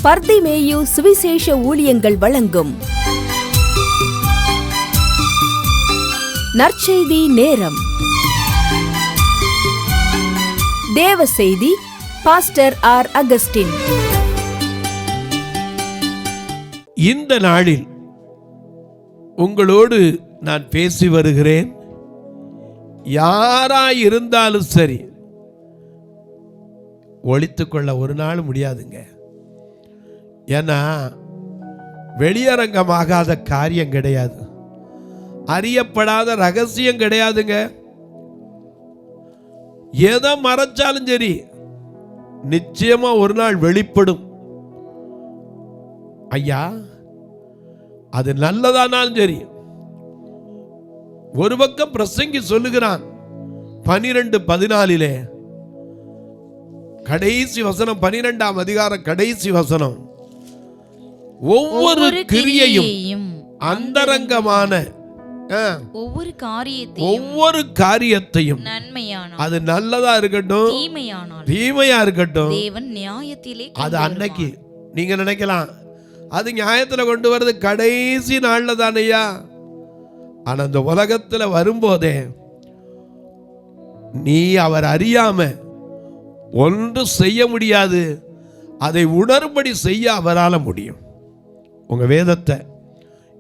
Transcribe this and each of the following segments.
பர்திமேயு சுவிசேஷ ஊழியங்கள் வழங்கும் நற்செய்தி நேரம். தேவ செய்தி பாஸ்டர் ஆர். அகஸ்டின். இந்த நாளில் உங்களோடு நான் பேசி வருகிறேன். யாராய் இருந்தாலும் சரி, ஒளித்துக்கொள்ள ஒரு நாள் முடியாதுங்க. ஏன்னா வெளியரங்கமாகாத காரியம் கிடையாது, அறியப்படாத ரகசியம் கிடையாதுங்க. எதை மறைச்சாலும் சரி, நிச்சயமா ஒரு நாள் வெளிப்படும். ஐயா, அது நல்லதானாலும் சரி. ஒரு பக்கம் பிரசங்கி சொல்லுகிறான் 12:14 கடைசி வசனம், 12ஆம் அதிகாரம் கடைசி வசனம், ஒவ்வொரு கிரியையும் அந்தரங்கமான ஒவ்வொரு காரியத்தையும் அது நல்லதா இருக்கட்டும் தீமையா இருக்கட்டும், தேவன் நியாயத்திலே அது அன்னைக்கு நீங்க நினைக்கலாம் அது நியாயத்துல கொண்டு வர்றது கடைசி நாள்ல தானையா. ஆனா அந்த உலகத்துல வரும்போதே நீ அவர் அறியாம ஒன்று செய்ய முடியாது, அதை உணரும்படி செய்ய அவரால் முடியும். உங்க வேதத்தை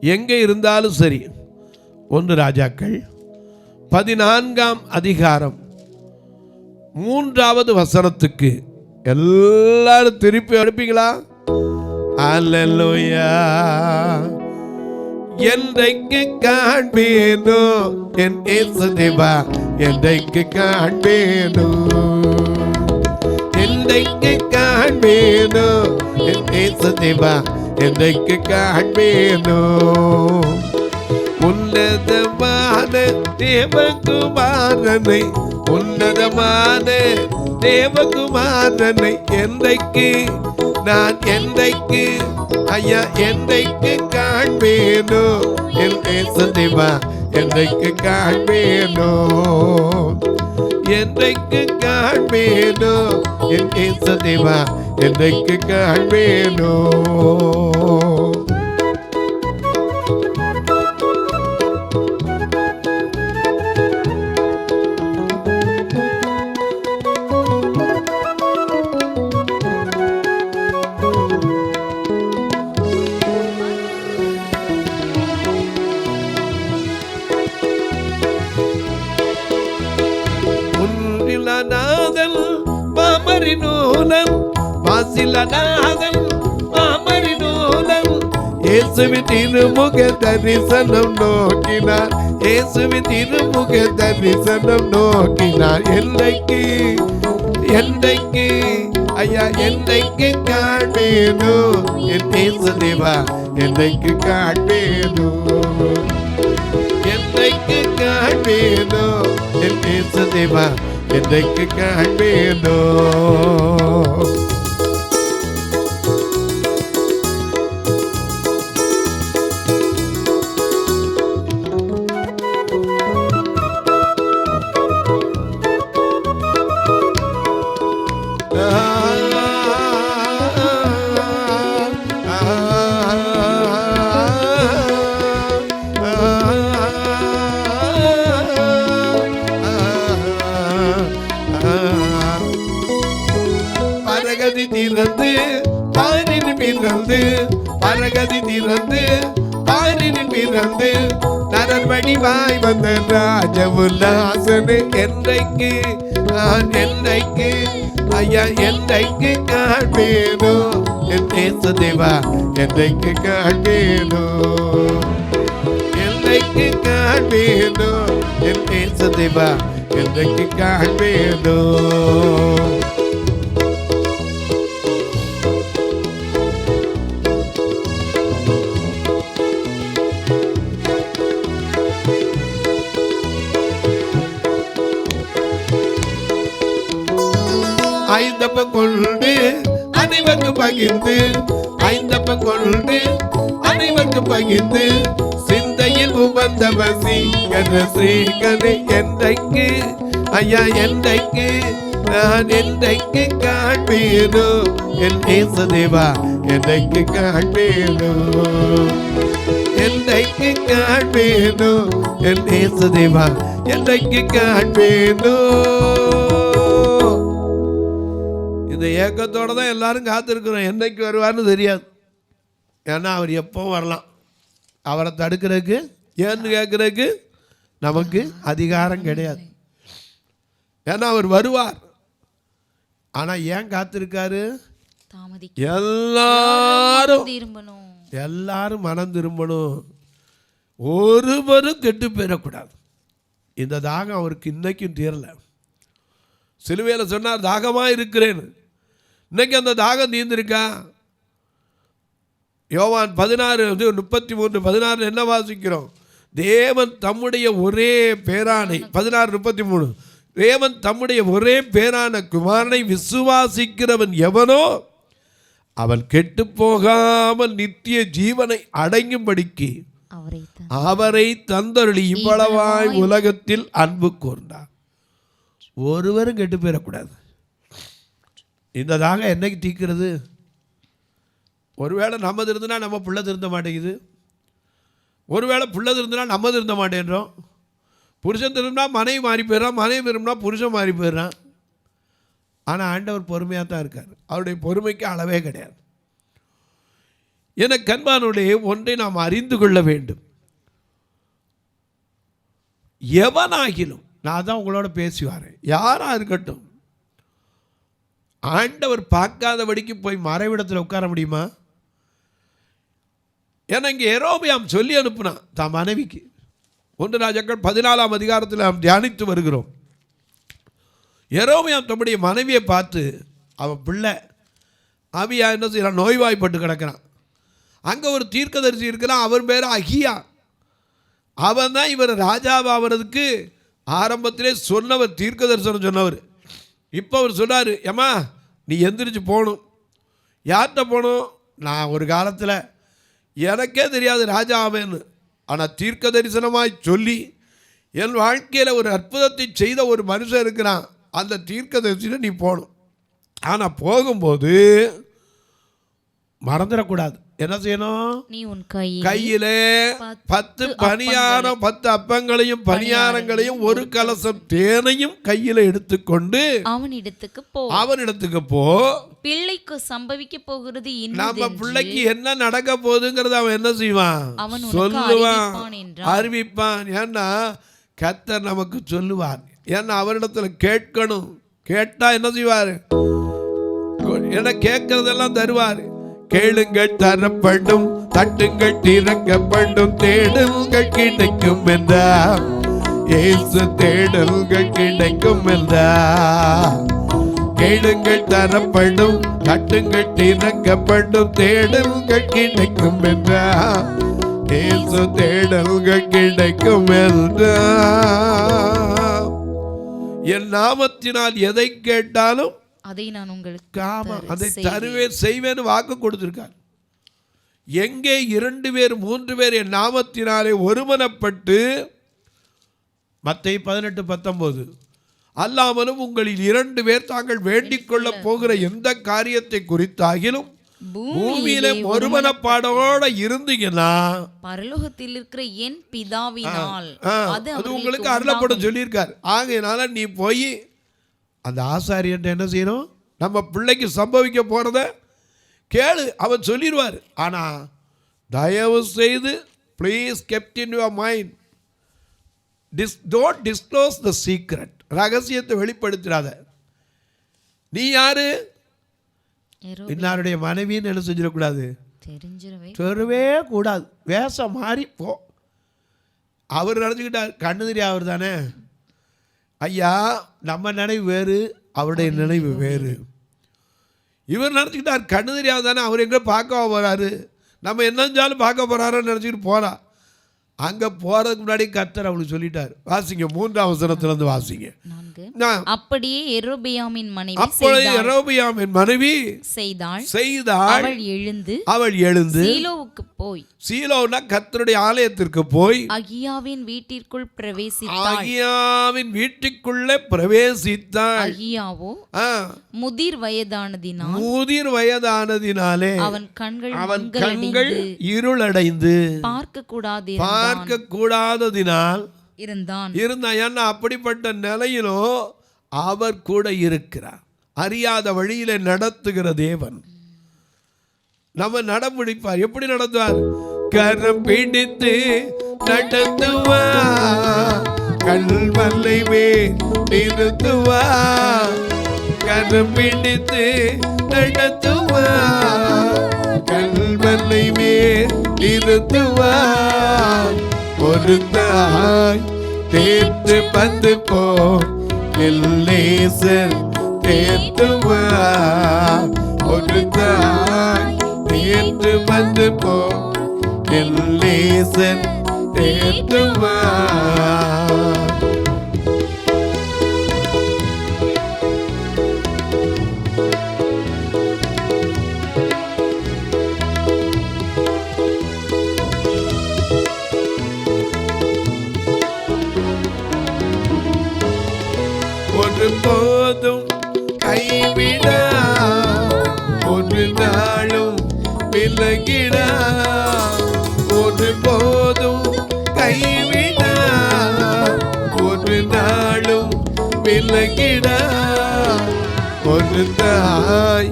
எங்க இருந்தாலும் சரி, 1 ராஜாக்கள் 14ஆம் அதிகாரம் 3வது வசனத்துக்கு எல்லாரும் திருப்பி அனுப்பிங்களா? அல்லேலூயா. என்றைக்கு காண்பேனோ என் இயேசு தேவா, என்றைக்கு காண்பேனோ, என்றைக்கு காண்பேனோ என் இயேசு தேவா, என்றைக்கு காண்பேனோ, உன்னதமான தேவகுமாரனை, உன்னதமான தேவகுமாரனை என்றைக்கு நான், என்றைக்கு ஐயா, என்றைக்கு காண்பேனோ என் இயேசு தேவா, என்றைக்கு காண்பேனோ, என்றைக்கு காண்பேனோ என் இயேசு தேவா, என்றைக்கு காண்பேனோ. மாமரினூலன் வாசிலநாதன், மாமரினூலன் இயேசுவின் திருமுக தரிசனம் நோக்கினார், இயேசுவின் திருமுக தரிசனம் நோக்கினார். என்றைக்கு, என்றைக்கு ஐயா, என்றைக்கு காண்பேனோ என் இயேசு தேவா, என்றைக்கு காண்பேனோ, என்றைக்கு காண்பேனோ என் இயேசு தேவா, என்றைக்கு காண்பேனோ. பரகதி திறந்து பாரின் பிறந்து, பரகதி திறந்து பாரின் பிறந்து, நரர் வடிவாய் வந்த ராஜவுல்லாசனு என்றைக்கு நான், என்றைக்கு ஐயா, என்றைக்கு காண்பேனோ என் இயேசு தேவா, என்றைக்கு காண்பேனோ, என்றைக்கு காண்பேனோ என் இயேசு தேவா, என்றைக்கு காண்பேனோ. ஐந்தப்பம் கொண்டு அனைவருக்கு பகிர்ந்து, ஐந்தப்பம் கொண்டு அனைவருக்கு பகிர்ந்து, சிந்தையில் உவந்தவர் சீகர சீகரை என்றைக்கு ஐயா, என்றைக்கு நான் என்றைக்கு காண்பேனோ என் இயேசு தேவா, என்னைக்கு காண்பேனோ, என்னைக்கு காண்பேனோ என் தேவா, என்னைக்கு காண்பேனோ. இந்த ஏக்கத்தோட தான் எல்லாரும் காத்திருக்கிறோம். என்னைக்கு வருவார்னு தெரியாது. ஏன்னா அவர் எப்பவும் வரலாம். அவரை தடுக்கிறதுக்கு ஏன்னு கேட்கறதுக்கு நமக்கு அதிகாரம் கிடையாது. ஏன்னா அவர் வருவார். ஆனால் ஏன் காத்திருக்காரு? எல்லாரும் மனம் திரும்பணும், ஒருவரும் கெட்டு போயிடக்கூடாது. இந்த தாகம் அவருக்கு இன்னைக்கும் தீரலை. சிலுவையில் சொன்னார் தாகமாக இருக்கிறேன். இன்னைக்கு அந்த தாகம் தீர்ந்திருக்கா? யோவான் 16:33-16 என்ன வாசிக்கிறோம்? தேவன் தம்முடைய ஒரே பேரானை 16:33 தேவன் தம்முடைய ஒரே பேரான குமாரனை விசுவாசிக்கிறவன் எவனோ அவன் கெட்டு போகாமல் நித்திய ஜீவனை அடையும்படிக்கு அவரை தந்தருளி இவ்வளவாய் உலகத்தில் அன்பு கூர்ந்தார். ஒருவரும் கெட்டு போயிடக்கூடாது. இந்த தாகம் என்னைக்கு தீர்க்கிறது? ஒருவேளை நம்ம திருந்தினா நம்ம பிள்ளை திருந்த மாட்டேங்குது, ஒருவேளை பிள்ளை திருந்தினா நம்ம திருந்த மாட்டேன்றோம். புருஷன் திரும்பினா மனைவி மாறி போயிடறான், மனைவி திரும்பினா புருஷன் மாறி போயிடுறான். ஆனால் ஆண்டவர் பொறுமையாக தான் இருக்கார். அவருடைய பொறுமைக்கு அளவே கிடையாது. என கண்பானுடைய ஒன்றை நாம் அறிந்து கொள்ள வேண்டும். எவனாகிலும், நான் தான் உங்களோட பேசி வரேன், யாராக இருக்கட்டும், ஆண்டவர் பார்க்காதபடிக்கு போய் மறைவிடத்தில் உட்கார முடியுமா? ஏன்னா இங்கே எரோபியாம் சொல்லி அனுப்புனான் தான் மனைவிக்கு. 1 ராஜாக்கள் 14ஆம் அதிகாரத்தில் நாம் தியானித்து வருகிறோம். எரோபியாம் தம்முடைய மனைவியை பார்த்து, அவன் பிள்ளை அபியா என்ன செய்யறான்? நோய்வாய்ப்பட்டு கிடக்கிறான். அங்கே ஒரு தீர்க்கதரிசி இருக்கிறான், அவன் பேர் அகியா. அவன் தான் இவர் ராஜாவாகிறதுக்கு ஆரம்பத்திலே சொன்னவர், தீர்க்க தரிசனம் சொன்னவர். இப்போ அவர் சொன்னார், ஏம்மா நீ எந்திரிச்சு போகணும். யார்கிட்ட போகணும்? நான் ஒரு காலத்தில் எனக்கே தெரியாது ராஜா ஆவேன்னு, ஆனால் தீர்க்க தரிசனமாய் சொல்லி என் வாழ்க்கையில் ஒரு அற்புதத்தை செய்த ஒரு மனுஷன் இருக்கிறான், அந்த தீர்க்க தரிசனம் நீ போகணும். ஆனால் போகும்போது மறந்துடக்கூடாது. என்ன செய்யணும்? நீ உன் கையிலே 10 பணியாரம் 10 அப்பங்களையும் பணியாரங்களையும் ஒரு கலசம் தேனையும் கையில எடுத்துக்கொண்டு அவனிடத்துக்கு போ. பிள்ளைக்கு சம்பவிக்க போகிறது, நம்ம பிள்ளைக்கு என்ன நடக்க போகுதுங்கிறத அவன் என்ன செய்வான்? சொல்லுவான், அறிவிப்பான். ஏன்னா கர்த்தர் நமக்கு சொல்லுவார். ஏன்னா அவரிடத்துல கேட்கணும். கேட்டா என்ன செய்வார்? என்ன கேட்கறதெல்லாம் தருவார். கேளுங்கள் தரப்படும், தட்டுங்கள் திறக்கப்படும், தேடல்கள் கிடைக்கும் என்றார் இயேசு. தேடல்கள் கிடைக்கும் என்றார். கேளுங்கள் தரப்படும், தட்டுங்கள் திறக்கப்படும், தேடல்கள் கிடைக்கும் என்றார் இயேசு. தேடல்கள் கிடைக்கும் என்றார். என் நாமத்தினால் எதை கேட்டாலும் அதை நான் உங்களுக்கு அதை தருவேன் செய்வேன் வாக்கு கொடுத்திருக்கார். எங்கே 2 பேர் 3 பேர் என் நாமத்தினாலே ஒருமனப்பட்டு, மத்தேயு 18:19 அல்லாமலும் உங்களில் 2 பேர் தாங்கள் வேண்டிக் கொள்ள போகிற எந்த காரியத்தை குறித்தாகிலும் பூமியிலே ஒருமனப்பாடோட இருந்தீங்கன்னா பரலோகத்தில் இருக்கிற என் பிதாவினால் அது உங்களுக்கு அருளப்படும் சொல்லியிருக்கார். ஆகையினால நீ போய் அந்த ஆசாரியன் என்ன செய்யணும்? நம்ம பிள்ளைக்கு சம்பவிக்க போறத கேளு, அவன் சொல்லிடுவார். ஆனால் தயவு செய்து please kept in your mind, don't disclose the secret. ரகசியத்தை வெளிப்படுத்திடாத. நீ யாரு? இன்னாருடைய மனைவின்னு என்ன செஞ்சிடக்கூடாது? தெரியவே கூடாது. வேஷம் மாறி போ. அவர் நினச்சிக்கிட்டார் கண்ணு தெரியாது அவர் தானே. ஐயா, நம்ம நினைவு வேறு, அவருடைய நினைவு வேறு. இவர் நினச்சிக்கிட்டார் கண்ணு தெரியாது தானே, அவர் எங்கே பார்க்க போகிறாரு, நம்ம என்ன செஞ்சாலும் பார்க்க போகிறாருன்னு நினச்சிக்கிட்டு போகலாம். அங்க போறதுக்கு முன்னாடி கர்த்தர் அவளுக்கு சொல்லிட்டார். வாசிங்க 3ஆம் வசனத்திலிருந்து வாசிங்க. அப்படியே யெரொபெயாமின் மனைவி அப்பொழுது யெரொபெயாமின் மனைவி செய்தாள். அவள் எழுந்து சீலோவுக்கு போய், சீலோனா கர்த்தருடைய ஆலயத்திற்கு போய் அகியாவின் வீட்டிற்குள் பிரவேசித்தாள். அகியாவின் வீட்டுக்குள்ளே பிரவேசித்தாள். அகியாவோ முதிர் வயதானதினாலே அவன் கண்கள் இருளடைந்து பார்க்க கூடாததினால் இருந்தான். ஏன்னா அப்படிப்பட்ட நிலையிலோ அவர் கூட இருக்கிறார். அறியாத வழியில நடத்துகிற தேவன் நம்ம நடமுடிப்பார். எப்படி நடத்துவார்? கரம் பிடித்து நடத்துவார், கல்வல்லை மேல் நிறுத்துவார். கரம் பிடித்து நடத்துவார், கல்வல்லை மேல் நிறுத்துவார். ஒரு தாய் தேர்த்து வந்து போ எல்லேசர் தேர்த்துவார். ஒரு தாய் தேர்த்து வந்து போ எல்லேசர் தேர்த்துவார். போதும் கைவிடா, ஒரு நாளும் விலகிடா. ஒரு போதும் கைவிடா, ஒரு நாளும் விலகிடா. ஒரு தாய்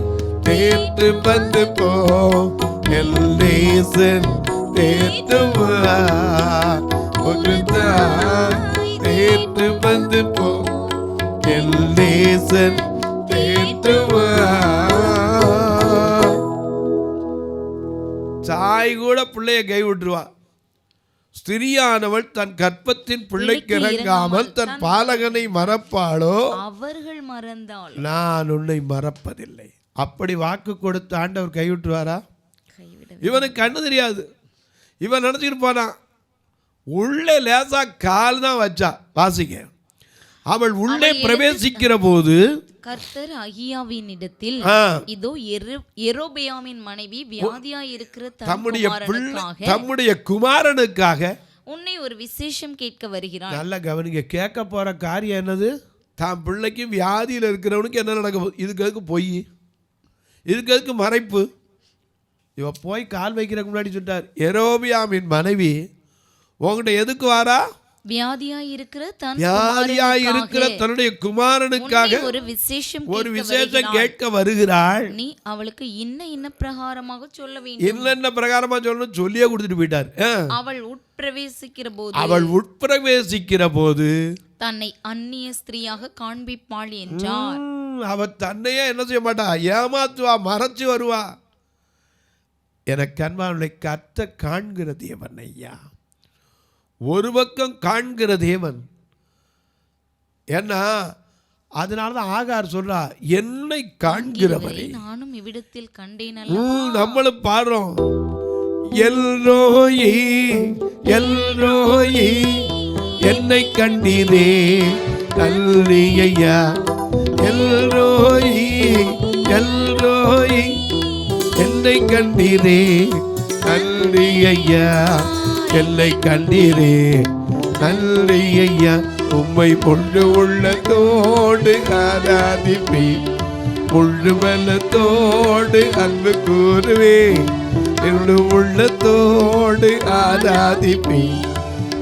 தேர்த்து வந்து போ எல்லேசன் தேர்த்துவார். ஒரு தாய் தேர்த்து வந்து போ எல்லேசன் தேற்றுவார். தாய் கூட பிள்ளைய கை விட்டுருவா. ஸ்திரியானவள் தன் கற்பத்தின் பிள்ளைக்கு இறங்காமல் தன் பாலகனை மறப்பாளோ? அவர்கள் மறந்தால் நான் உன்னை மறப்பதில்லை. அப்படி வாக்கு கொடுத்த ஆண்டவர் கைவிட்டுவாரா? இவனுக்கு கண்ணு தெரியாது. இவன் நினைச்சிட்டு போனான். உள்ளே லேசா கால் தான் வச்சா. வாசிங்க. அவள் உள்ளே பிரவேசிக்கிற போது கர்த்தர் அகியாவினிடத்தில், இதோ யெரொபெயாமின் மனைவி வியாதியாய் இருக்கிற தம்முடைய குமாரனுக்காக உன்னை ஒரு விசேஷம் கேட்க வருகிறார். நல்ல கவனிங்க. கேட்க போற காரியம் என்னது? தான் பிள்ளைக்கு வியாதியில் இருக்கிறவனுக்கு என்ன நடக்க போகுது? இதுக்கு எதுக்கு பொய்? இதுக்கு எதுக்கு மறைப்பு? இவ போய் கால் வைக்கிறதுக்கு முன்னாடி சொல்லிட்டார், யெரொபெயாமின் மனைவி உங்ககிட்ட எதுக்கு வாரா? வியாதியாய் இருக்கிற தன்னுடைய குமாரனுக்காக ஒரு விசேஷம் கேட்க வருகிறாள். நீ அவளுக்கு இன்ன பிரகாரமாக சொல்ல வேண்டும். என்ன பிரகாரமா சொல்லணும் சொல்லியே கொடுத்துட்டு போயிட்டார். அவள் உட்பிரவேசிக்கிற போது தன்னை அந்நிய ஸ்திரீயாக காண்பிப்பாள் என்றார். அவள் தன்னையே என்ன செய்ய மாட்டா, ஏமாத்துவா, மறைச்சு வருவா. எனக்கு அன்பானுடைய கர்த்தர் காண்கிற தேவன் ஐயா. ஒரு பக்கம் காண்கிற தேவன். ஏன்னா அதனாலதான் ஆகார் சொல்றா, என்னை காண்கிறவரை நானும் இவ்விடத்தில் கண்டேன். நம்மளும் பாடுறோம், எல்ரோயி எல்ரோயி என்னை கண்டீரே நல்லி ஐயா. எல்ரோயி எல்ரோயி என்னை கண்டீரே நல்லி ஐயா. என்னை கண்டீரே நல்லி ஐயா. உம்மை முழு உள்ளத்தோடு ஆராதிப்பே, முழு பலத்தோடு அன்பு கூறுவே. முழு உள்ளத்தோடு ஆராதிப்பே,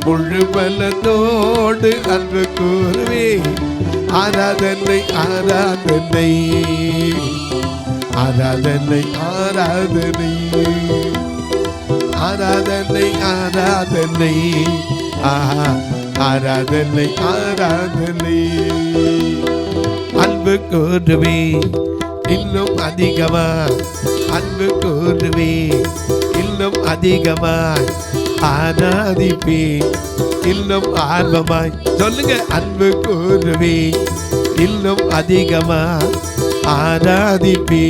முழு பலத்தோடு அன்பு கூறுவே. ஆராதனை ஆராதனை ஆராதனை ஆராதனை ஆராதனை ஆராதனை ஆராதனை ஆராதனை. அன்பு கூறுவே இன்னும் அதிகமா, அன்பு கூறுவே இன்னும் அதிகமாய், ஆராதிப்பே இன்னும் ஆர்வமாய். சொல்லுங்க, அன்பு கூறுவே இன்னும் அதிகமா, ஆராதிப்பே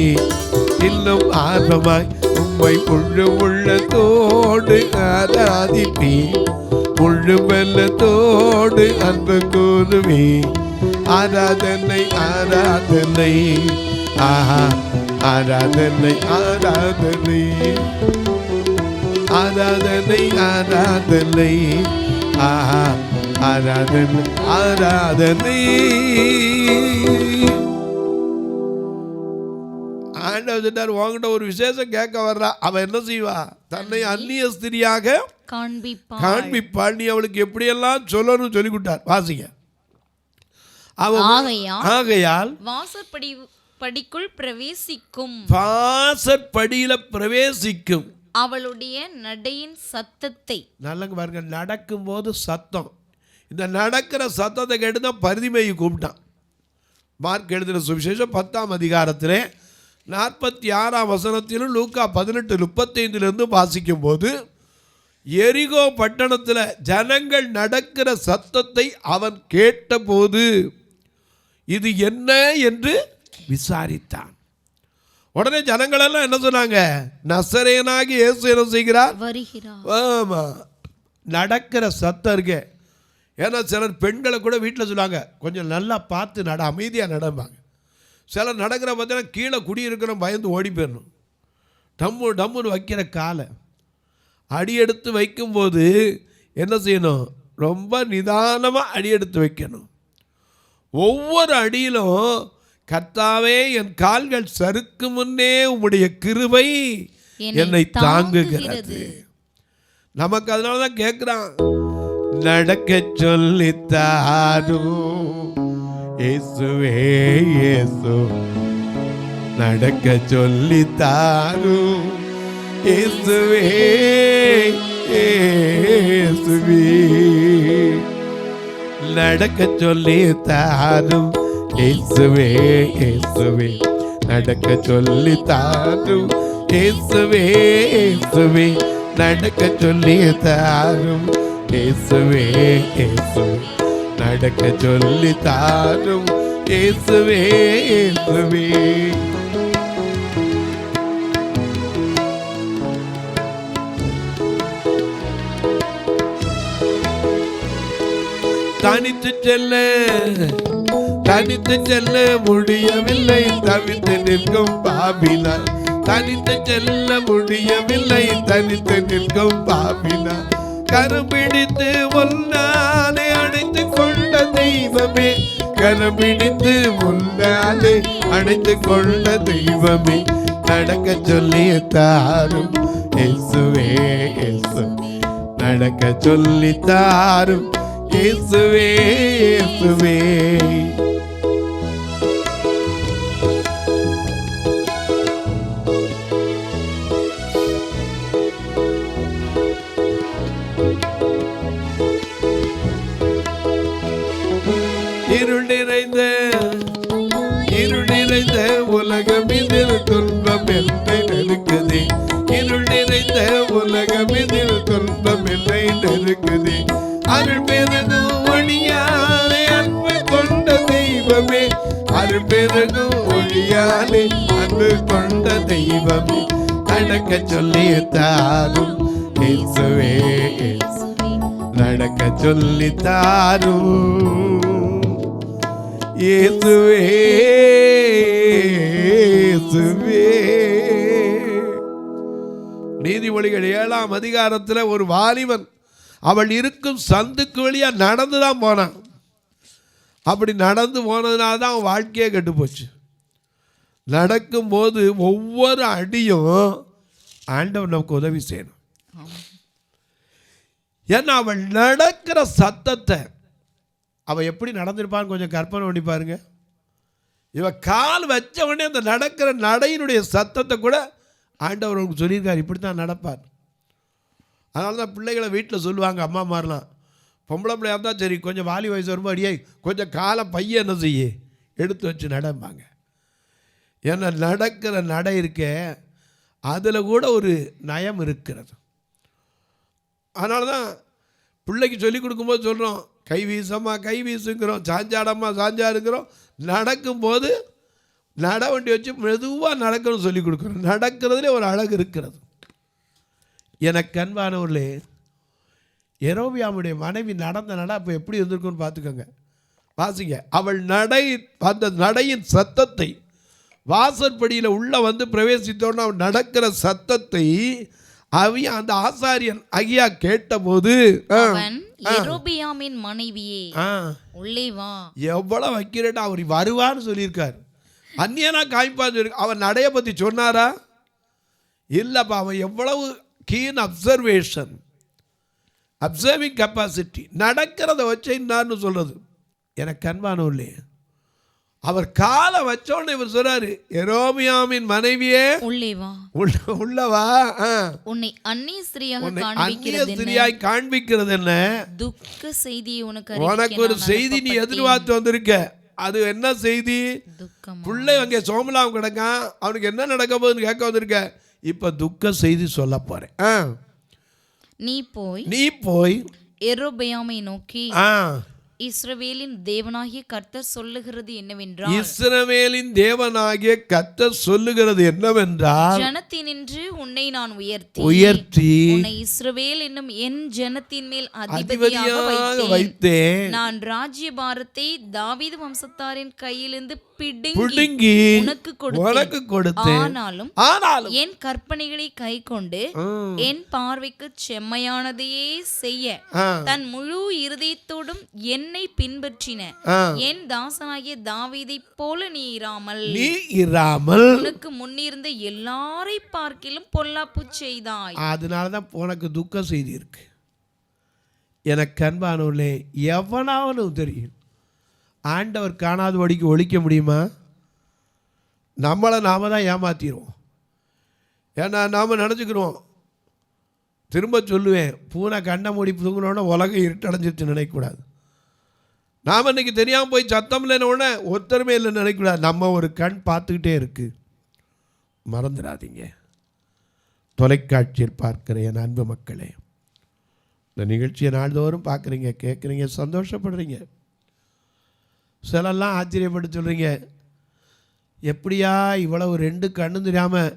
இன்னும் ஆர்வமாய். உம்மை முழு உள்ளத்தோடு ஆராதிப்பேன், முழு வெள்ளத்தோடு அன்பு கூறுவேன். ஆராதனை ஆராதனை ஆஹா, ஆராதனை ஆராதனை ஆராதனை ஆராதனை ஆஹா, ஆராதனை ஆராதனை. ஆண்டவர் சொன்னார், உங்ககிட்ட ஒரு விசேஷம் கேட்க வர்றா, அவ என்ன செய்வா? தன்னை அந்நிய ஸ்திரியாக காண்பிப்பாள். நீ அவளுக்கு எப்படியெல்லாம் சொல்லணும்னு சொல்லி கொடுத்தார். வாசிங்க. ஆகையால் வாசற்படிக்குள் பிரவேசிக்கும், வாசற்படியில பிரவேசிக்கும் அவளுடைய நடையின் சத்தத்தை. நல்லங்க பாருங்க, நடக்கும் போது சத்தம். இந்த நடக்கிற சத்தத்தை கேட்டுதான் பரிதிமையை கூப்பிட்டான். மார்க் எழுதின சுவிசேஷம் 10ஆம் அதிகாரத்திலே 46ஆம் வசனத்திலும் லூக்கா 18:35 வாசிக்கும் போது, எரிகோ பட்டணத்தில் ஜனங்கள் நடக்கிற சத்தத்தை அவன் கேட்டபோது இது என்ன என்று விசாரித்தான். உடனே ஜனங்களெல்லாம் என்ன சொன்னாங்க? நசரேயனாகி இயேசு என்ன செய்கிறார்? ஆமா, நடக்கிற சத்தம் இருக்கு. ஏன்னா சிலர் பெண்களை கூட வீட்டில் சொல்லுவாங்க, கொஞ்சம் நல்லா பார்த்து நட, அமைதியாக நடப்பாங்க. சிலர் நடக்கிற பார்த்தீங்கன்னா கீழே குடியிருக்கிறோம் பயந்து ஓடி போயிடணும். டம்முன்னு வைக்கிற காலை அடி எடுத்து வைக்கும்போது என்ன செய்யணும்? ரொம்ப நிதானமாக அடி எடுத்து வைக்கணும். ஒவ்வொரு அடியிலும் கர்த்தாவே, என் கால்கள் சறுக்கு முன்னே உம்முடைய கிருபை என்னை தாங்குகிறது. நமக்கு அதனால தான் கேட்குறான், நடக்க சொல்லித்தாரும் இயேசுவே இயேசு, நடக்க சொல்லித்தாரும் இயேசுவே இயேசுவே, நடக்க சொல்லித்தாரும் இயேசுவே இயேசுவே, நடக்க சொல்லித்தாரும் இயேசுவே இயேசுவே, நடக்க சொல்லித்தாரும் இயேசுவே இயேசுவே, நடக்க சொல்லித்தாரும் இயேசுவே இயேசுவே. தனித்து செல்ல முடியவில்லை, தவித்து நிற்கும் பாபிலோன். தனித்து செல்ல முடியவில்லை, தனித்து நிற்கும் பாபிலோன். கரம் பிடித்து முன்னாலே அணைத்து கொண்ட தெய்வமே, கரம் பிடித்து முன்னாலே அணைத்து கொண்ட தெய்வமே, நடக்க சொல்லி தாரும் இயேசுவே இயேசுவே, நடக்க சொல்லி தாரும் இயேசுவே இயேசுவே. இருள் நிறைந்த உலகம் இதில் துன்பம் என்னை நெருக்குதே, இருள் நிறைந்த உலகம் இதில் துன்பம் என்னை நெருக்குதே, அருள் பெருகும் ஒளியாலே அன்பு கொண்ட தெய்வமே, அருள் பெருகும் ஒளியாலே அன்பு கொண்ட தெய்வமே, நடக்க சொல்லி தாரும் இயேசுவே இயேசுவே, நடக்க சொல்லி தாரும் இயேசுவே இயேசுவே. நீதிமொழிகள் 7ஆம் அதிகாரத்தில் ஒரு வாலிபன் அவள் இருக்கும் சந்துக்கு வழியா நடந்துதான் போனான். அப்படி நடந்து போனதுனால தான் அவன் வாழ்க்கையே கெட்டு போச்சு. நடக்கும்போது ஒவ்வொரு அடியும் ஆண்டவர் நமக்கு உதவி செய்யணும். ஏன்னா அவள் நடக்கிற சத்தத்தை அவள் எப்படி நடந்திருப்பான்னு கொஞ்சம் கற்பனை பண்ணி பாருங்க. இவ கால் வச்ச உடனே அந்த நடக்கிற நடையினுடைய சத்தத்தை கூட ஆண்டவர் உங்களுக்கு சொல்லியிருக்கார், இப்படி தான் நடப்பார். அதனால தான் பிள்ளைகளை வீட்டில் சொல்லுவாங்க அம்மா மாறலாம், பொம்பளை பிள்ளையாக இருந்தால் சரி, கொஞ்சம் வாலி வயசு வரும்போது அடியே கொஞ்சம் காலை பையன் என்ன செய்ய எடுத்து வச்சு நடப்பாங்க. ஏன்னா நடக்கிற நடை இருக்க அதில் கூட ஒரு நயம் இருக்கிறது. அதனால தான் பிள்ளைக்கு சொல்லி கொடுக்கும்போது சொல்கிறோம், கை வீசம்மா கை வீசுங்கிறோம், சாஞ்சாடம்மா சாஞ்சாடுங்கிறோம். நடக்கும்போது நட வண்டி வச்சு மெதுவாக நடக்கணும்னு சொல்லி கொடுக்குறோம். நடக்கிறதுலே ஒரு அழகு இருக்கிறது. எனக்கு அன்பானவர்களே, யெரொபெயாமுடைய மனைவி நடந்த அப்போ எப்படி இருந்திருக்குன்னு பார்த்துக்கோங்க. வாசிங்க. அவள் அந்த நடையின் சத்தத்தை, வாசற்படியில் உள்ள வந்து பிரவேசித்தோன்னு அவன் நடக்கிற சத்தத்தை அந்த ஆசாரியன் அகியா கேட்டபோது, அவன் யெரொபெயாமின் மனைவியே உள்ளே வா. எவ்வளவு வைக்கிறேன், அவர் வருவான்னு சொல்லியிருக்கார். அந்நியனா காய்ப்பான்னு சொல்லி அவன் நடைய பற்றி சொன்னாரா? இல்லைப்பா. அவன் எவ்வளவு கீன் அப்சர்விங் கெப்பாசிட்டி, நடக்கிறத வச்சு நான் சொல்றது. எனக்கு அன்பானவர்களே, அவர் காலை வச்சோன்னு இவர் சொல்றாரு, யெரொபெயாமின் மனைவியே உள்ளே வா, உள்ளவா. உன்னை அந்நிய ஸ்திரியாய் காண்பிக்கிறது என்ன? துக்க செய்தி உனக்கு ஒரு செய்தி நீ எதிர்பார்த்து வந்திருக்க. அது என்ன செய்தி? பிள்ளை அங்கே சோமலாம் கிடக்கான், அவனுக்கு என்ன நடக்க போகுதுன்னு கேட்க வந்திருக்க. இப்ப துக்க செய்தி சொல்ல போறேன். நீ போய் யெரொபெயாமை நோக்கி, இஸ்ரவேலின் தேவனாகிய கர்த்தர் சொல்லுகிறது என்னவென்றால், இஸ்ரவேலின் தேவனாகிய கர்த்தர் சொல்லுகிறது என்னவென்றால், ஜனத்தினின்று உன்னை நான் உயர்த்தி உன்னை இஸ்ரவேல் என்னும் என் ஜனத்தின் மேல் அதிபதியாக வைத்தேன். நான் ராஜ்யபாரத்தை தாவீது வம்சத்தாரின் கையிலிருந்து பிடுங்கி உனக்கு கொடுத்தேன். ஆனாலும் என் கற்பனைகளை கைக்கொண்டு என் பார்வைக்கு செம்மையானதையே செய்ய தன் முழு இருதயத்தோடும் என்னை பின்பற்றின என் தாசனாகிய தாவீதை போல நீ இராமல் உனக்கு முன்னிருந்த எல்லாரை பார்க்கிலும் பொல்லாப்பு செய்தாய். அதனாலதான் உனக்கு துக்க செய்தி இருக்கு. எனக்கு அன்பானவர்களே, எவனாவது தெரியும், ஆண்டவர் காணாதபடிக்கு ஒழிக்க முடியுமா? நம்மளை நாம தான் ஏமாத்திடுவோம். ஏன்னா நாம் நினச்சிக்கிறோம், திரும்ப சொல்லுவேன், பூனை கண்ணை மூடி தூங்கினோடனே உலகம் இருட்டடைஞ்சிருச்சு நினைக்கக்கூடாது. நாம் இன்றைக்கி தெரியாமல் போய் சத்தம் இல்லைன்னொடனே ஒருத்தருமே இல்லைன்னு நினைக்கக்கூடாது. நம்ம ஒரு கண் பார்த்துக்கிட்டே இருக்கு, மறந்துடாதீங்க. தொலைக்காட்சியில் பார்க்குற என் அன்பு மக்களே, இந்த நிகழ்ச்சியை நாள்தோறும் பார்க்குறீங்க, கேட்குறீங்க, சந்தோஷப்படுறீங்க. சிலெல்லாம் ஆச்சரியப்பட்டு சொல்கிறீங்க, எப்படியா இவ்வளவு 2 கண்ணும் தெரியாமல்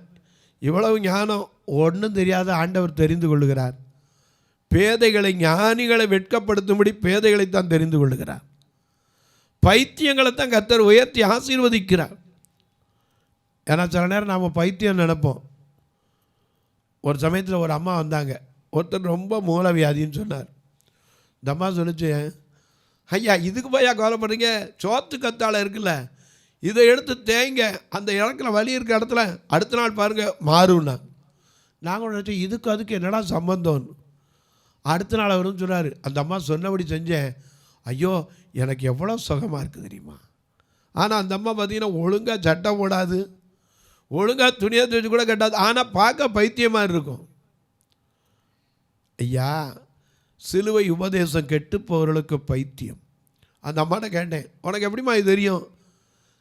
இவ்வளவு ஞானம் ஒன்றும் தெரியாத ஆண்டவர் தெரிந்து கொள்ளுகிறார். பேதைகளை ஞானிகளை வெட்கப்படுத்தும்படி பேதைகளைத்தான் தெரிந்து கொள்ளுகிறார். பைத்தியங்களைத்தான் கர்த்தர் உயர்த்தி ஆசீர்வதிக்கிறார். ஏன்னா சில நேரம் நாம் பைத்தியம் நினைப்போம். ஒரு சமயத்தில் ஒரு அம்மா வந்தாங்க, ஒருத்தர் ரொம்ப மூலவியாதின்னு சொன்னார். இந்த அம்மா சொல்லிச்சு, ஐயா இதுக்கு போயா கவலைப்படுறீங்க, சோத்து கத்தாழை இருக்குல்ல, இதை எடுத்து தேங்க, அந்த இடத்துல வலி இருக்க இடத்துல அடுத்த நாள் பாருங்கள் மாறும்னா. நாங்கள் நினச்சோம் இதுக்கு அதுக்கு என்னடா சம்பந்தம்னு. அடுத்த நாள் அவரும் சொன்னார், அந்த அம்மா சொன்னபடி செஞ்சேன், ஐயோ எனக்கு எவ்வளோ சுகமாக இருக்குது தெரியுமா. ஆனால் அந்த அம்மா பார்த்திங்கன்னா ஒழுங்காக சட்டை போடாது, ஒழுங்காக துணியை துவச்சு கூட கட்டாது, ஆனால் பார்க்க பைத்தியமாக இருக்கும். ஐயா, சிலுவை உபதேசம் கெட்டு போகிறவர்களுக்கு பைத்தியம். அந்த அம்மாட்ட கேட்டேன், உனக்கு எப்படிமா இது தெரியும்?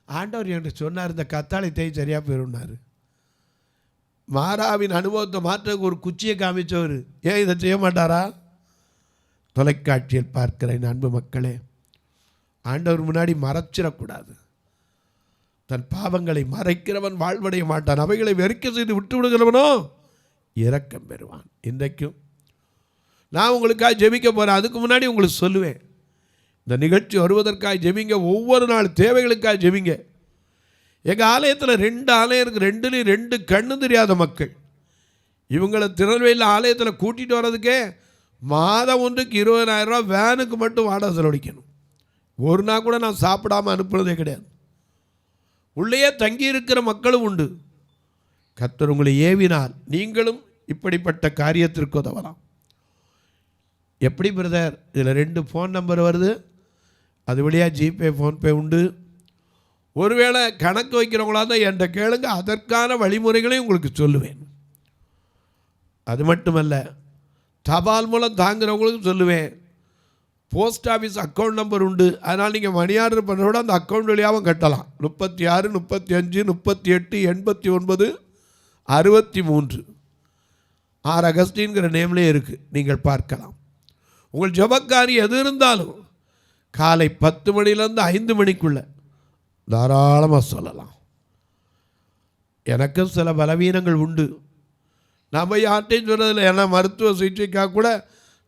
ஆண்டவர் என்கிட்ட சொன்னார், இந்த கத்தாழை தேய் சரியாக போயிடும்னாரு. மாறாவின் அனுபவத்தை மாற்றக்கு ஒரு குச்சியை காமிச்சவர் ஏன் இதை செய்ய மாட்டாரா? தொலைக்காட்சியில் பார்க்கிற என் அன்பு மக்களே, ஆண்டவர் முன்னாடி மறைச்சிடக்கூடாது. தன் பாவங்களை மறைக்கிறவன் வாழ்வடைய மாட்டான், அவைகளை வெறுக்க செய்து விட்டு விடுகிறவனோ இரக்கம் பெறுவான். இன்றைக்கும் நான் உங்களுக்காக ஜெபிக்க போகிறேன். அதுக்கு முன்னாடி உங்களுக்கு சொல்லுவேன், இந்த நிகழ்ச்சி வருவதற்காக ஜெபிங்க, ஒவ்வொரு நாள் தேவைகளுக்காக ஜெபிங்க. எங்கள் ஆலயத்தில் 2 ஆலயம் இருக்குது, 2லேயும் 2 கண்ணு தெரியாத மக்கள். இவங்களை திருநெல்வேலியில் ஆலயத்தில் கூட்டிகிட்டு வர்றதுக்கே மாதம் ஒன்றுக்கு 20,000 ரூபா வேனுக்கு மட்டும் வாடகை செலவழிக்கணும். ஒரு நாள் கூட நான் சாப்பிடாமல் அனுப்புறதே கிடையாது. உள்ளேயே தங்கி இருக்கிற மக்களும் உண்டு. கர்த்தர் உங்களை ஏவினால் நீங்களும் இப்படிப்பட்ட காரியத்திற்கு உதவலாம். எப்படி பிரதர்? இதில் 2 ஃபோன் நம்பர் வருது, அது வழியாக ஜிபே ஃபோன்பே உண்டு. ஒருவேளை கணக்கு வைக்கிறவங்களா தான் என்கிட்ட கேளுங்க, அதற்கான வழிமுறைகளையும் உங்களுக்கு சொல்லுவேன். அது மட்டுமல்ல, தபால் மூலம் தாங்குறவங்களுக்கும் சொல்லுவேன். போஸ்ட் ஆஃபீஸ் அக்கௌண்ட் நம்பர் உண்டு, அதனால் நீங்கள் மணி ஆர்டர் பண்ணுறோட அந்த அக்கௌண்ட் வழியாகவும் கட்டலாம். 36 35 38 89 63 ஆர் அகஸ்டின்கிற நேம்லேயே இருக்குது, நீங்கள் பார்க்கலாம். உங்கள் ஜபக்காரி எது இருந்தாலும் காலை 10 மணிலேருந்து 5 மணிக்குள்ளே தாராளமாக சொல்லலாம். எனக்கும் சில பலவீனங்கள் உண்டு. நான் போய் யார்ட்டையும் சொல்கிறதில்லை. ஏன்னா மருத்துவ சிகிச்சைக்காக கூட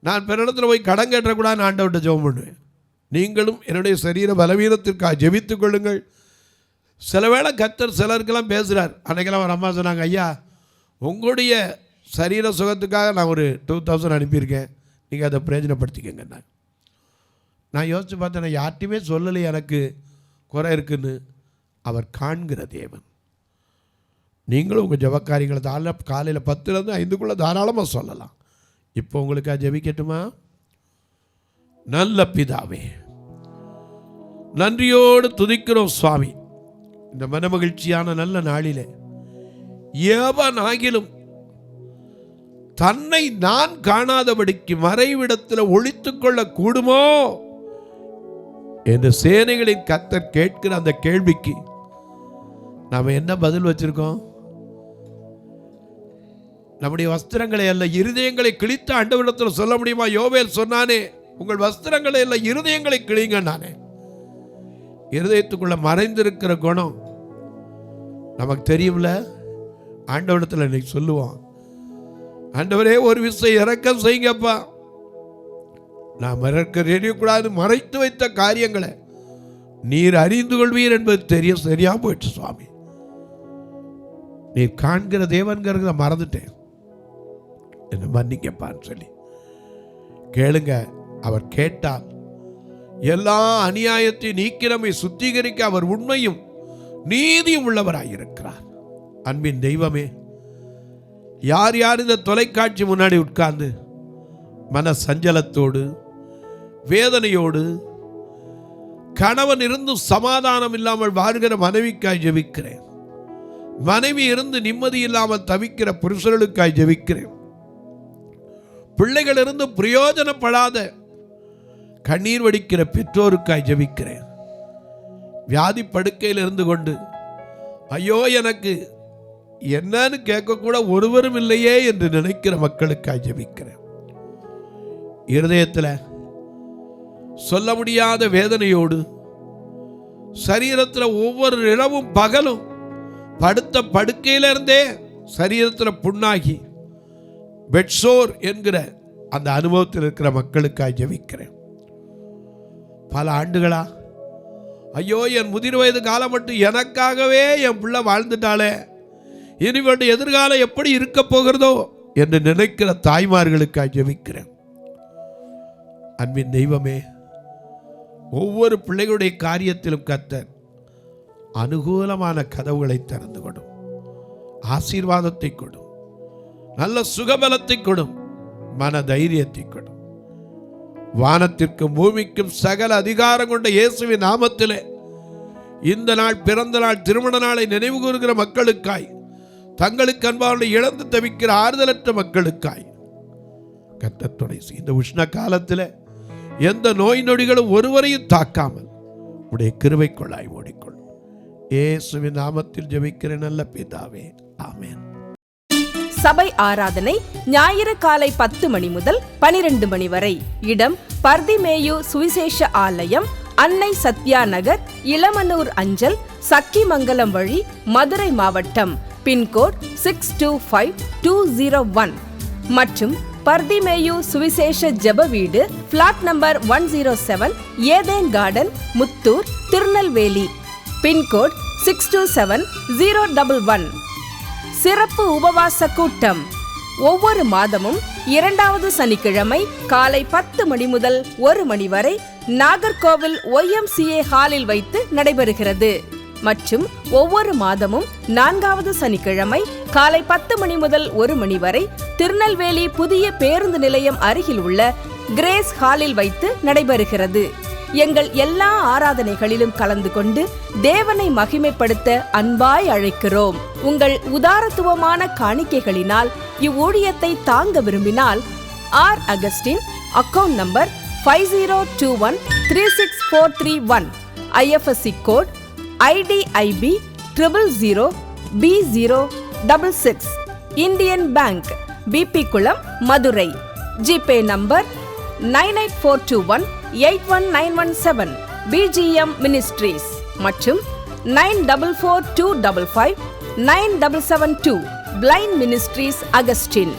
நான் பிற இடத்துல போய் கடன் கேட்டக்கூடாது ஆண்டவர்கிட்ட ஜெபம் பண்ணுவேன். நீங்களும் என்னுடைய சரீர பலவீனத்திற்காக ஜெபித்துக் கொள்ளுங்கள். சில வேளை கர்த்தர் சிலருக்கெல்லாம் பேசுகிறார். அன்றைக்கெல்லாம் ஒரு அம்மா சொன்னாங்க, ஐயா உங்களுடைய சரீர சுகத்துக்காக நான் ஒரு 2000 அனுப்பியிருக்கேன், நீங்கள் அதை பிரயோஜனப்படுத்திக்கங்க. நான் யோசித்து பார்த்தேன், நான் யார்ட்டையுமே சொல்லலை எனக்கு குறை இருக்குன்னு. அவர் காண்கிற தேவன். நீங்களும் உங்கள் ஜெபக்காரியங்களை காலையில் 10லேருந்து 5க்குள்ளே தாராளமாக சொல்லலாம். இப்போ உங்களுக்காக ஜெபிக்கட்டுமா? நல்ல பிதாவே, நன்றியோடு துதிக்கிறோம் சுவாமி. இந்த மனமகிழ்ச்சியான நல்ல நாளிலே எவன் ஆகிலும் தன்னை நான் காணாதபடிக்கு மறைவிடத்தில் ஒளித்துக் கொள்ள கூடுமோ என்று சேனைகளின் கர்த்தர் கேட்கிற அந்த கேள்விக்கு நாம என்ன பதில் வச்சிருக்கோம்? நம்முடைய வஸ்திரங்களை அல்ல இருதயங்களை கிழித்த ஆண்டவரிடத்தில் சொல்ல முடியுமா? யோவேல் சொன்னானே, உங்கள் வஸ்திரங்களை அல்ல இருதயங்களை கிழிங்க. நானே இருதயத்துக்குள்ள மறைந்திருக்கிற குணம் நமக்கு தெரியும்ல. ஆண்டவரிடத்தில் இன்னைக்கு சொல்லுவோம், ஆண்டவரே ஒரு விஷயம் இறக்கம் செய்யுங்கப்பா. நான் தெரியக்கூடாது மறைத்து வைத்த காரியங்களை நீர் அறிந்து கொள்வீர் என்பது தெரியாம போயிடுச்சு சுவாமி. நீர் காண்கிற தேவன்கிறத மறந்துட்டேன், என்ன மன்னிக்கப்பான்னு சொல்லி கேளுங்க. அவர் கேட்டால் எல்லா அநியாயத்தையும் நீக்கி நம்மை சுத்திகரிக்க அவர் உண்மையும் நீதியும் உள்ளவராயிருக்கிறார். அன்பின் தெய்வமே, யார் யார் இந்த தொலைக்காட்சி முன்னாடி உட்கார்ந்து மன சஞ்சலத்தோடு வேதனையோடு கணவன் இருந்தும் சமாதானம் இல்லாமல் வாழ்கிற மனைவிக்காய் ஜெபிக்கிறேன். மனைவி இருந்து நிம்மதி இல்லாமல் தவிக்கிற புருஷர்களுக்காய் ஜெபிக்கிறேன். பிள்ளைகள் இருந்து பிரயோஜனப்படாத கண்ணீர் வடிக்கிற பெற்றோருக்காய் ஜெபிக்கிறேன். வியாதி படுக்கையில் இருந்து கொண்டு ஐயோ எனக்கு என்னன்னு கேட்கக்கூட ஒருவரும் இல்லையே என்று நினைக்கிற மக்களுக்காய் ஜெபிக்கிறேன். இருதயத்தில் சொல்ல முடியாத வேதனையோடு சரீரத்தில் ஒவ்வொரு இரவும் பகலும் படுத்த படுக்கையிலிருந்தே சரீரத்தில் புண்ணாகி பெட்சோர் என்கிற அந்த அனுபவத்தில் இருக்கிற மக்களுக்காய் ஜெபிக்கிறேன். பல ஆண்டுகளா ஐயோ என் முதிர் வயது காலம் மட்டும் எனக்காகவே என் பிள்ளை வாழ்ந்துட்டாளே, இனிவெண்டு எதிர்காலம் எப்படி இருக்க போகிறதோ என்று நினைக்கிற தாய்மார்களுக்காக ஜெபிக்கிறேன். அன்பின் தெய்வமே, ஒவ்வொரு பிள்ளைகளுடைய காரியத்திலும் கர்த்தர் அனுகூலமான கதவுகளை திறந்து கொடும், ஆசீர்வாதத்தை கொடும், நல்ல சுகபலத்தை கொடும், மன தைரியத்தை கொடும். வானத்திற்கும் பூமிக்கும் சகல அதிகாரம் கொண்ட இயேசுவின் நாமத்திலே இந்த நாள் பிறந்த நாள் திருமண நாளை நினைவு கூறுகிற மக்களுக்காய், தங்களுக்கு அன்பான இழந்து தவிக்கிற ஆறுதலற்ற மக்களுக்காய் கர்த்தர் துணை செய்யும். இந்த உஷ்ண காலத்தில் எந்த நோய் நொடிகளும் ஒருவரையும் தாக்காமல் உடைய கிருபைக்குள்ளாய் ஓடிக்கொள்ளும். இயேசுவின் நாமத்தில் ஜெபிக்கிற நல்ல பிதாவே, ஆமென். சபை ஆராதனை ஞாயிறு காலை 10 மணி முதல் 12 மணி வரை. இடம் பர்திமேயு சுவிசேஷ ஆலயம், அன்னை சத்யா நகர், இளமனூர் அஞ்சல், சக்கிமங்கலம் வழி, மதுரை மாவட்டம். பின்கோட் 625201 மற்றும் பர்திமேயு சுவிசேஷ ஜெப வீடு, flat number 107, Eden garden, Muthur, Tirunelveli. Pincode 627011. சிறப்பு உபவாச கூட்டம் ஒவ்வொரு மாதமும் 2வது சனிக்கிழமை காலை 10 மணி முதல் 1 மணி வரை நாகர்கோவில் YMCA ஹாலில் வைத்து நடைபெறுகிறது. மற்றும் ஒவ்வொரு மாதமும் 4வது சனிக்கிழமை காலை 10 மணி முதல் 1 மணி வரை திருநெல்வேலி புதிய பேருந்து நிலையம் அருகில் உள்ள கிரேஸ் ஹாலில் வைத்து நடைபெறுகிறது. எங்கள் எல்லா ஆராதனைகளிலும் கலந்து கொண்டு தேவனை மகிமைப்படுத்த அன்பாய் அழைக்கிறோம். உங்கள் உதாரத்துவமான காணிக்கைகளினால் இவ்வூழியத்தை தாங்க விரும்பினால் R Augustine, account number 5021364331, IFSC code IDIB 000B066, Indian bank, BP Kulam, Madurai. GPay number 9842181917, BGM ministries மற்றும் 9442559772. Blind ministries Augustine.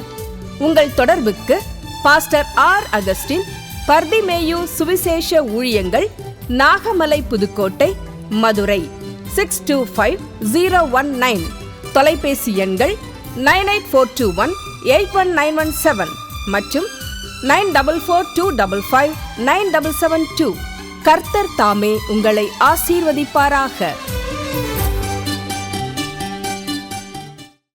உங்கள் தொடர்புக்கு பாஸ்டர் ஆர் அகஸ்டின், பர்திமேயு சுவிசேஷ ஊழியங்கள், நாகமலை, புதுக்கோட்டை, மதுரை 625019. தொலைபேசி எண்கள் 9842181917 மற்றும் 9442559772. கர்த்தர் தாமே உங்களை ஆசீர்வதிப்பாராக.